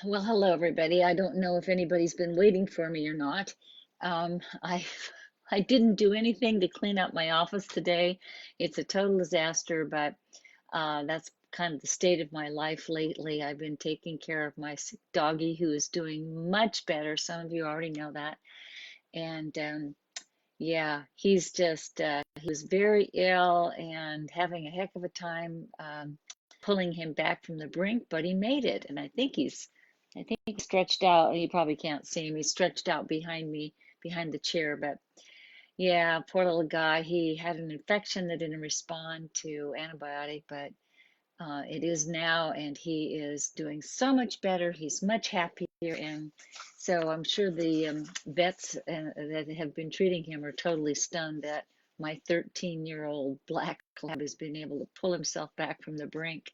Well, hello everybody. I don't know if anybody's been waiting for me or not. I I didn't do anything to clean up my office today. It's a total disaster, but that's kind of the state of my life lately. I've been taking care of my sick doggy who is doing much better. Some of you already know that. And yeah, he was very ill and having a heck of a time pulling him back from the brink, but he made it. And I think he's stretched out. You probably can't see him. He's stretched out behind me, behind the chair. But yeah, poor little guy. He had an infection that didn't respond to antibiotic, but it is now, and he is doing so much better. He's much happier, and so I'm sure the vets that have been treating him are totally stunned that my 13-year-old black lab has been able to pull himself back from the brink.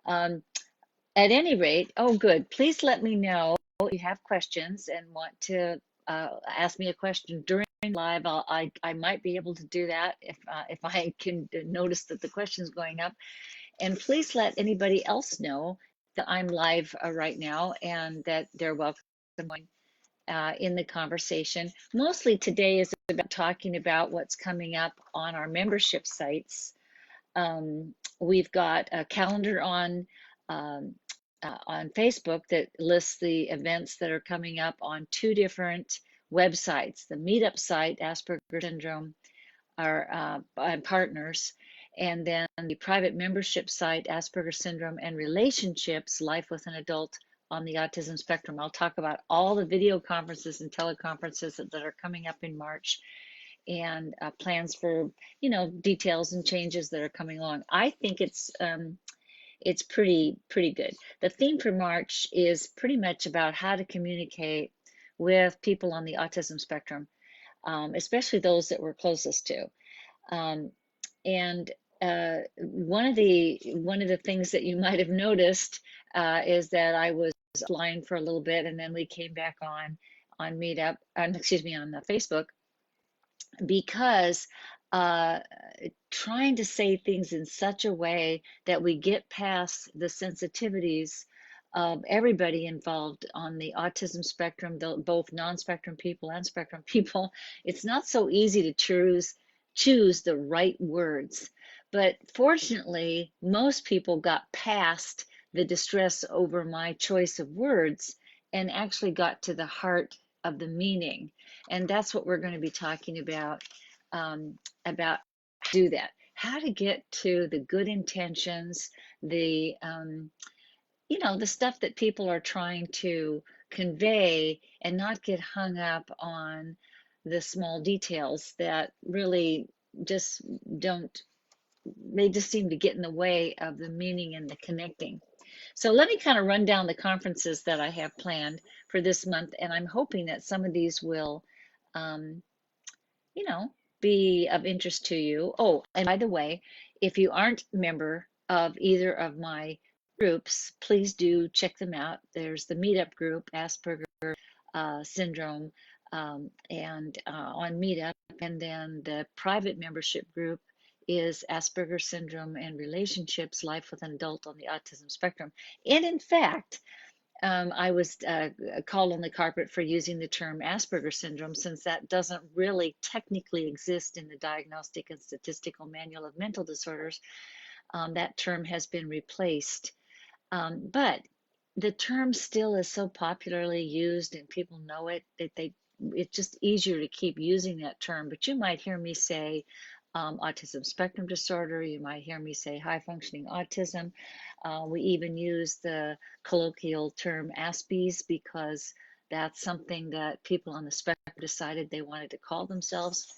Um, at any rate, oh, good. Please let me know if you have questions and want to ask me a question during live. I might be able to do that if I can notice that the question's going up. And please let anybody else know that I'm live right now and that they're welcome in the conversation. Mostly today is about talking about what's coming up on our membership sites. We've got a calendar um, on Facebook that lists the events that are coming up on two different websites. The Meetup site, Asperger Syndrome, our partners, and then the private membership site, Asperger Syndrome and Relationships, Life with an Adult on the Autism Spectrum. I'll talk about all the video conferences and teleconferences that are coming up in March and plans for, details and changes that are coming along. I think it's pretty good. The theme for March is pretty much about how to communicate with people on the autism spectrum, especially those that we're closest to. Um, and one of the things that you might have noticed is that I was offline for a little bit, and then we came back on Meetup, excuse me, on Facebook, because uh, trying to say things in such a way that we get past the sensitivities of everybody involved on the autism spectrum, both non-spectrum people and spectrum people. It's not so easy to choose the right words. But fortunately, most people got past the distress over my choice of words and actually got to the heart of the meaning. And that's what we're going to be talking about how to do that, how to get to the good intentions, the stuff that people are trying to convey and not get hung up on the small details that really just don't, they just seem to get in the way of the meaning and the connecting. So let me kind of run down the conferences that I have planned for this month, and I'm hoping that some of these will, um, you know, be of interest to you. Oh, and by the way, if you aren't a member of either of my groups, please do check them out. There's the Meetup group, Asperger Syndrome, and on Meetup, and then the private membership group is Asperger Syndrome and Relationships, Life with an Adult on the Autism Spectrum. And in fact, I was called on the carpet for using the term Asperger syndrome, since that doesn't really technically exist in the Diagnostic and Statistical Manual of Mental Disorders. That term has been replaced. But the term still is so popularly used and people know it that it's just easier to keep using that term. But you might hear me say autism spectrum disorder. You might hear me say high functioning autism. We even use the colloquial term Aspies because that's something that people on the spectrum decided they wanted to call themselves.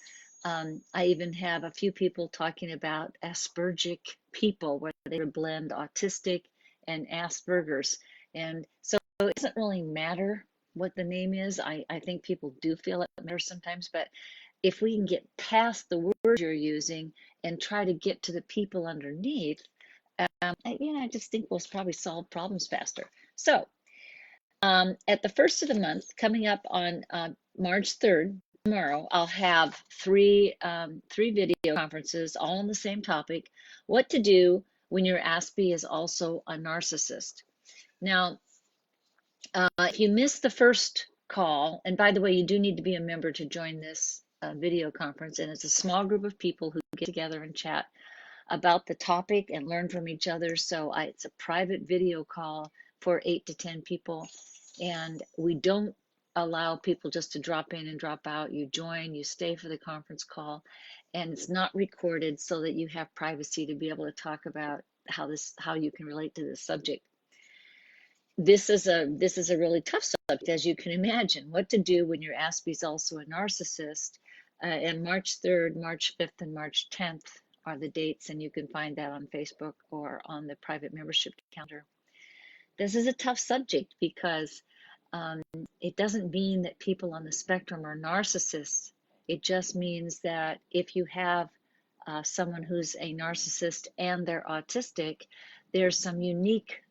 I even have a few people talking about Aspergic people, where they would blend autistic and Asperger's. And so it doesn't really matter what the name is. I think people do feel it matters sometimes, but if we can get past the words you're using and try to get to the people underneath, I just think we'll probably solve problems faster. So at the first of the month, coming up on March 3rd, tomorrow, I'll have three video conferences, all on the same topic: what to do when your Aspie is also a narcissist. Now, If you missed the first call, and by the way, you do need to be a member to join this video conference, and it's a small group of people who get together and chat about the topic and learn from each other. So it's a private video call for 8 to 10 people, and we don't allow people just to drop in and drop out. You join, you stay for the conference call, and it's not recorded so that you have privacy to be able to talk about how you can relate to this subject. This is a really tough subject, as you can imagine. What to do when your Aspie is also a narcissist. And March 3rd, March 5th, and March 10th are the dates, and you can find that on Facebook or on the private membership calendar. This is a tough subject because it doesn't mean that people on the spectrum are narcissists. It just means that if you have someone who's a narcissist and they're autistic, there's some unique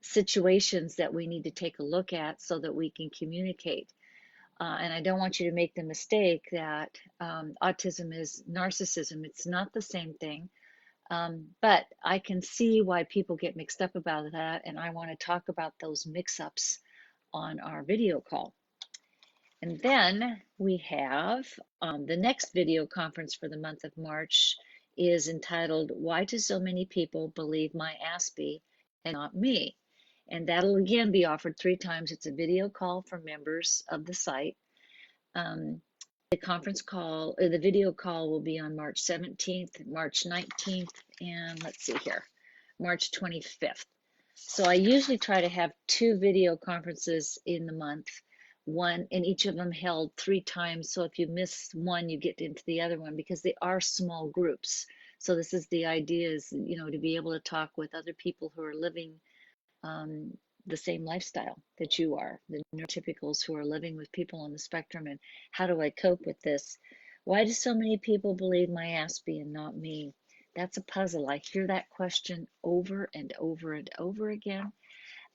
situations that we need to take a look at so that we can communicate. And I don't want you to make the mistake that autism is narcissism. It's not the same thing. But I can see why people get mixed up about that, and I want to talk about those mix-ups on our video call. And then we have the next video conference for the month of March is entitled, Why Do So Many People Believe My Aspie and Not Me? And that'll again be offered 3 times. It's a video call for members of the site. The conference call, or the video call will be on March 17th, March 19th, and let's see here, March 25th. So I usually try to have 2 video conferences in the month, one, and each of them held 3 times. So if you miss one, you get into the other one because they are small groups. So this is the idea is, to be able to talk with other people who are living the same lifestyle that you are, the neurotypicals who are living with people on the spectrum, and how do I cope with this? Why do so many people believe my Aspie and not me? That's a puzzle. I hear that question over and over and over again,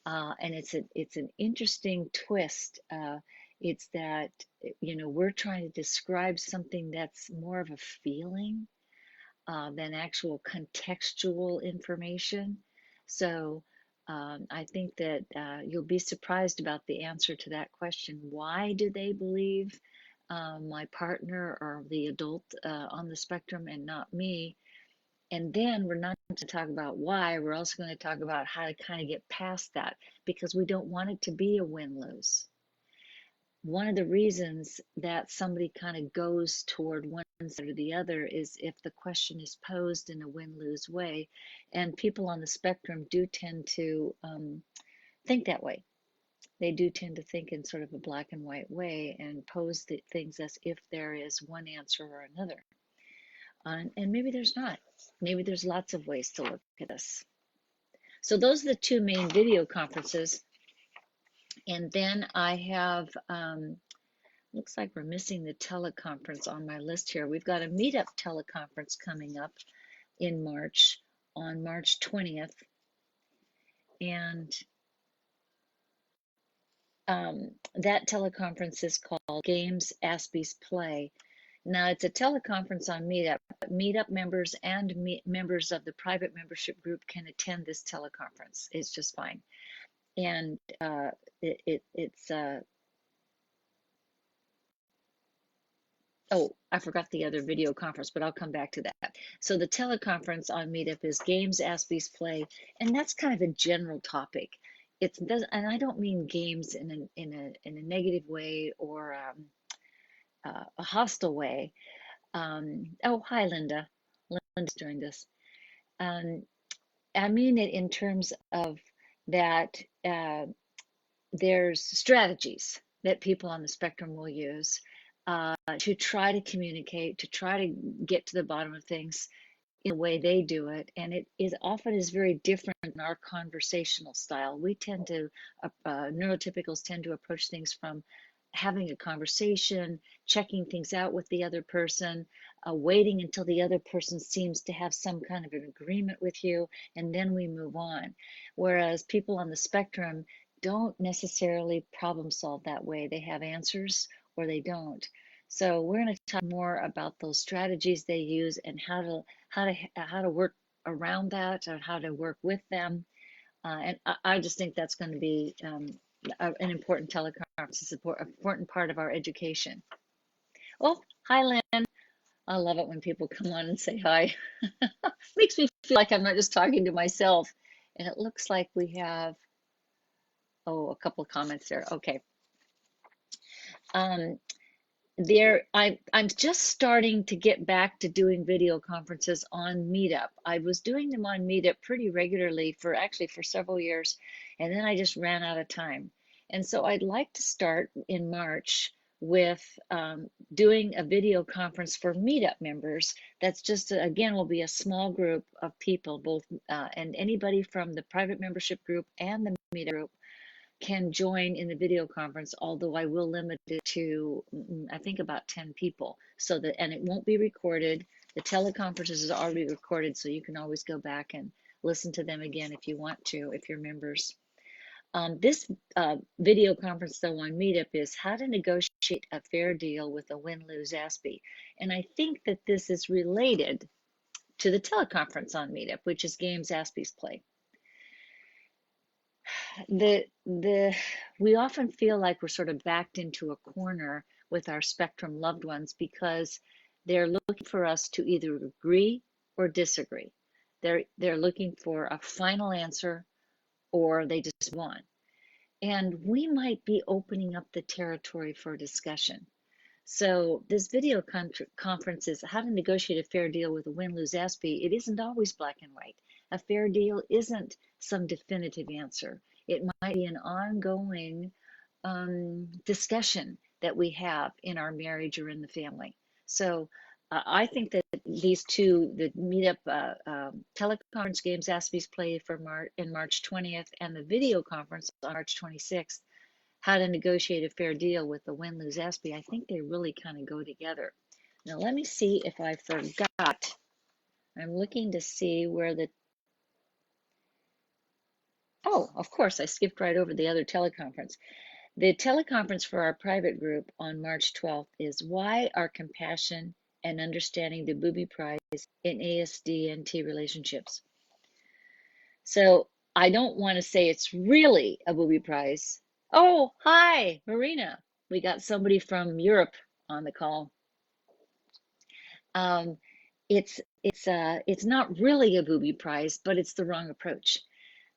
and it's an interesting twist. It's that we're trying to describe something that's more of a feeling than actual contextual information. So I think that you'll be surprised about the answer to that question. Why do they believe my partner or the adult on the spectrum and not me? And then we're not going to talk about why, we're also going to talk about how to kind of get past that because we don't want it to be a win-lose. One of the reasons that somebody kind of goes toward one side or the other is if the question is posed in a win-lose way, and people on the spectrum do tend to think that way. They do tend to think in sort of a black and white way and pose the things as if there is one answer or another. And maybe there's not. Maybe there's lots of ways to look at this. So those are the 2 main video conferences. And then I have looks like we're missing the teleconference on my list here. We've got a MeetUp teleconference coming up in March, on March 20th. And that teleconference is called Games Aspies Play. Now, it's a teleconference on MeetUp. MeetUp members and members of the private membership group can attend this teleconference. It's just fine. And it's oh, I forgot the other video conference, but I'll come back to that. So the teleconference on MeetUp is Games Aspies Play, and that's kind of a general topic. And I don't mean games in a negative way or a hostile way. Oh, hi, Linda. Linda's joined us. I mean it in terms of that there's strategies that people on the spectrum will use to try to communicate, to try to get to the bottom of things in the way they do it. And it is often is very different in our conversational style. We tend to, neurotypicals tend to approach things from having a conversation, checking things out with the other person, waiting until the other person seems to have some kind of an agreement with you, and then we move on. Whereas people on the spectrum don't necessarily problem solve that way. They have answers or they don't. So we're going to talk more about those strategies they use and how to work around that or how to work with them. And I just think that's going to be an important teleconference, important part of our education. Oh, hi, Lynn. I love it when people come on and say hi. Makes me feel like I'm not just talking to myself. And it looks like we have, oh, a couple of comments there. Okay. Um, I'm just starting to get back to doing video conferences on Meetup. I was doing them on Meetup pretty regularly for actually for several years, and then I just ran out of time. And so I'd like to start in March with doing a video conference for Meetup members. That's just, again, will be a small group of people, both and anybody from the private membership group and the Meetup group can join in the video conference, although I will limit it to, I think, about 10 people. So that, and it won't be recorded. The teleconferences is already recorded, so you can always go back and listen to them again if you want to, if you're members. This video conference, though, on Meetup is how to negotiate a fair deal with a win-lose Aspie. And I think that this is related to the teleconference on Meetup, which is games Aspies play. We often feel like we're sort of backed into a corner with our spectrum loved ones because they're looking for us to either agree or disagree. They're looking for a final answer or they just want. And we might be opening up the territory for discussion. So this video conference is how to negotiate a fair deal with a win-lose Aspie. It isn't always black and white. A fair deal isn't some definitive answer. It might be an ongoing discussion that we have in our marriage or in the family. So I think that these two, the Meetup teleconference games Aspies play for in March 20th and the video conference on March 26th, how to negotiate a fair deal with the win-lose Aspie, I think they really kind of go together. Now let me see if I forgot. I'm looking to see where oh, of course, I skipped right over the other teleconference. The teleconference for our private group on March 12th is Why Are Compassion and Understanding the Booby Prize in ASD&T Relationships? So I don't want to say it's really a booby prize. Oh, hi, Marina. We got somebody from Europe on the call. Um, it's not really a booby prize, but it's the wrong approach.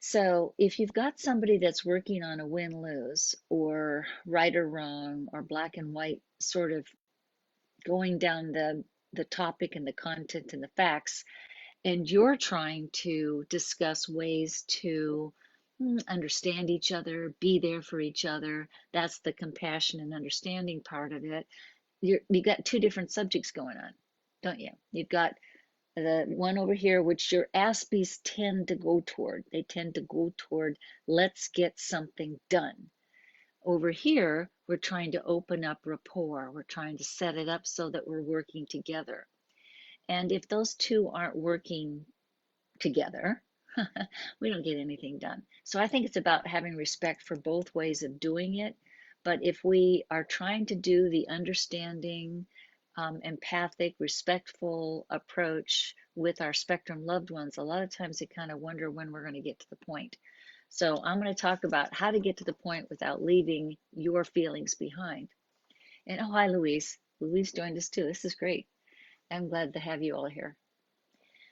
So if you've got somebody that's working on a win-lose or right or wrong or black and white sort of going down the topic and the content and the facts, and you're trying to discuss ways to understand each other, be there for each other, that's the compassion and understanding part of it. You've got two different subjects going on, don't you? You've got the one over here, which your Aspies tend to go toward. They tend to go toward, let's get something done. Over here, we're trying to open up rapport. We're trying to set it up so that we're working together. And if those two aren't working together, we don't get anything done. So I think it's about having respect for both ways of doing it. But if we are trying to do the understanding, empathic, respectful approach with our spectrum loved ones, a lot of times they kind of wonder when we're going to get to the point. So I'm going to talk about how to get to the point without leaving your feelings behind. And oh, hi, Louise. Louise joined us too. This is great. I'm glad to have you all here.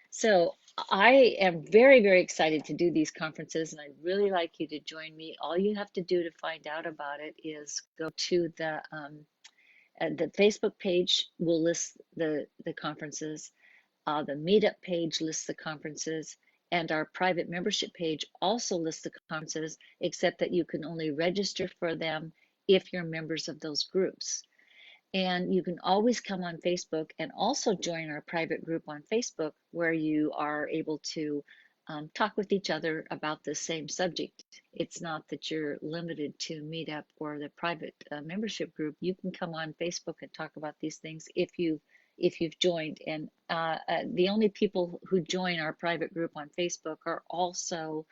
So I am very, very excited to do these conferences, and I'd really like you to join me. All you have to do to find out about it is go to the Facebook page will list the conferences. The Meetup page lists the conferences, and our private membership page also lists the conferences, except that you can only register for them if you're members of those groups. And you can always come on Facebook and also join our private group on Facebook where you are able to talk with each other about the same subject. It's not that you're limited to Meetup or the private membership group. You can come on Facebook and talk about these things if you've joined. And the only people who join our private group on Facebook are also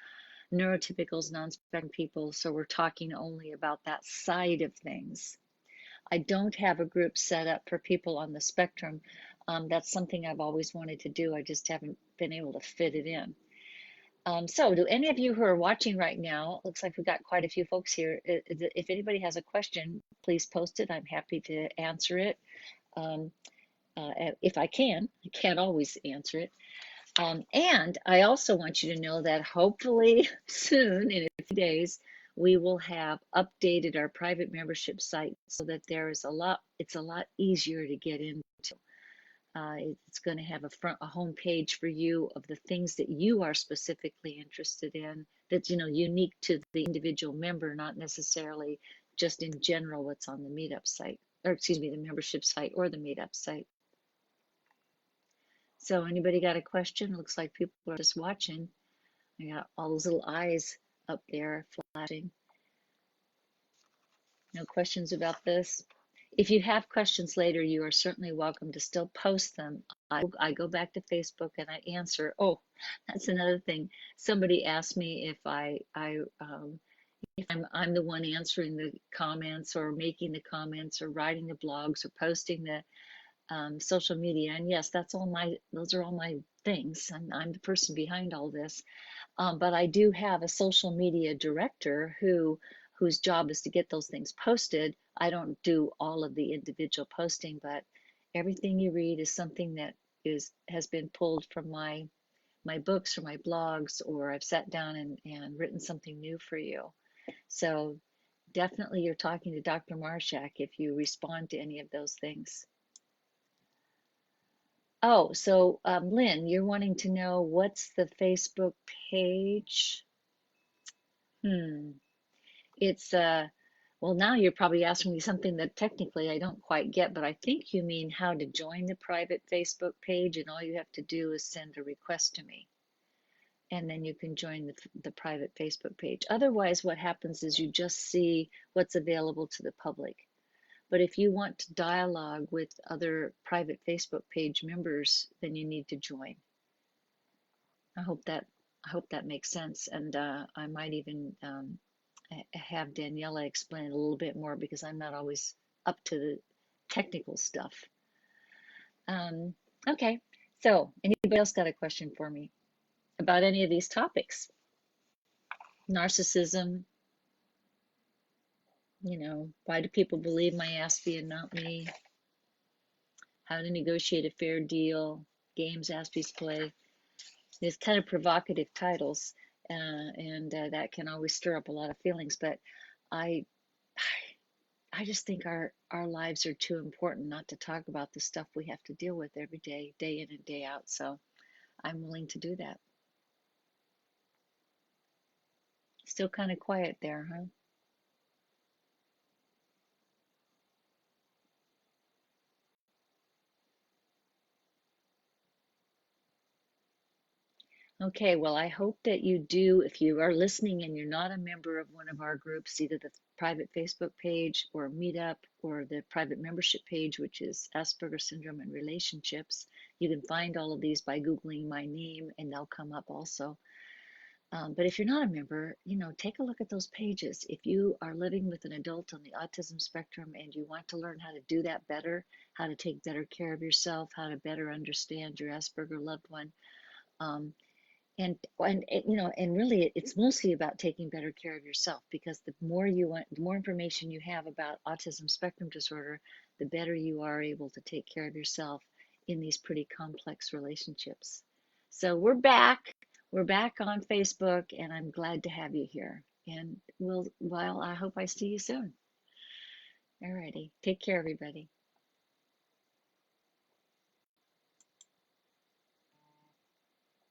neurotypicals, non-spectrum people. So we're talking only about that side of things. I don't have a group set up for people on the spectrum. That's something I've always wanted to do. I just haven't been able to fit it in. So do any of you who are watching right now, looks like we've got quite a few folks here. If anybody has a question, please post it. I'm happy to answer it. Um, if I can, I can't always answer it. And I also want you to know that hopefully soon, in a few days, we will have updated our private membership site so that it's a lot easier to get into. It's going to have a home page for you of the things that you are specifically interested in, that's, unique to the individual member, not necessarily just in general what's on the meetup site, or excuse me, the membership site or the meetup site. So anybody got a question? Looks like people are just watching. I got all those little eyes up there flashing. No questions about this? If you have questions later, you are certainly welcome to still post them. I go back to Facebook and I answer. Oh, that's another thing. Somebody asked me if I'm the one answering the comments or making the comments or writing the blogs or posting the social media. And yes, those are all my things. I'm the person behind all this. But I do have a social media director whose job is to get those things posted. I don't do all of the individual posting, but everything you read is something that has been pulled from my books or my blogs, or I've sat down and written something new for you. So definitely you're talking to Dr. Marshak if you respond to any of those things. Oh, so Lynn, you're wanting to know what's the Facebook page? It's well, now you're probably asking me something that technically I don't quite get, but I think you mean how to join the private Facebook page, and all you have to do is send a request to me, and then you can join the private Facebook page. Otherwise, what happens is you just see what's available to the public. But if you want to dialogue with other private Facebook page members, then you need to join. I hope that makes sense, and I might even have Daniela explain a little bit more because I'm not always up to the technical stuff. Okay, so anybody else got a question for me about any of these topics? Narcissism, why do people believe my Aspie and not me? How to negotiate a fair deal, games Aspies play. These kind of provocative titles, and that can always stir up a lot of feelings, but I I just think our lives are too important not to talk about the stuff we have to deal with every day, day in and day out. So I'm willing to do that. Still kind of quiet there, huh? Okay, well, I hope that you do. If you are listening and you're not a member of one of our groups, either the private Facebook page or Meetup or the private membership page, which is Asperger Syndrome and Relationships, you can find all of these by Googling my name and they'll come up also. But if you're not a member, take a look at those pages. If you are living with an adult on the autism spectrum and you want to learn how to do that better, how to take better care of yourself, how to better understand your Asperger loved one, um, and really it's mostly about taking better care of yourself, because the more information you have about autism spectrum disorder, the better you are able to take care of yourself in these pretty complex relationships. So we're back on Facebook, and I'm glad to have you here, and I hope I see you soon. Alrighty, take care everybody.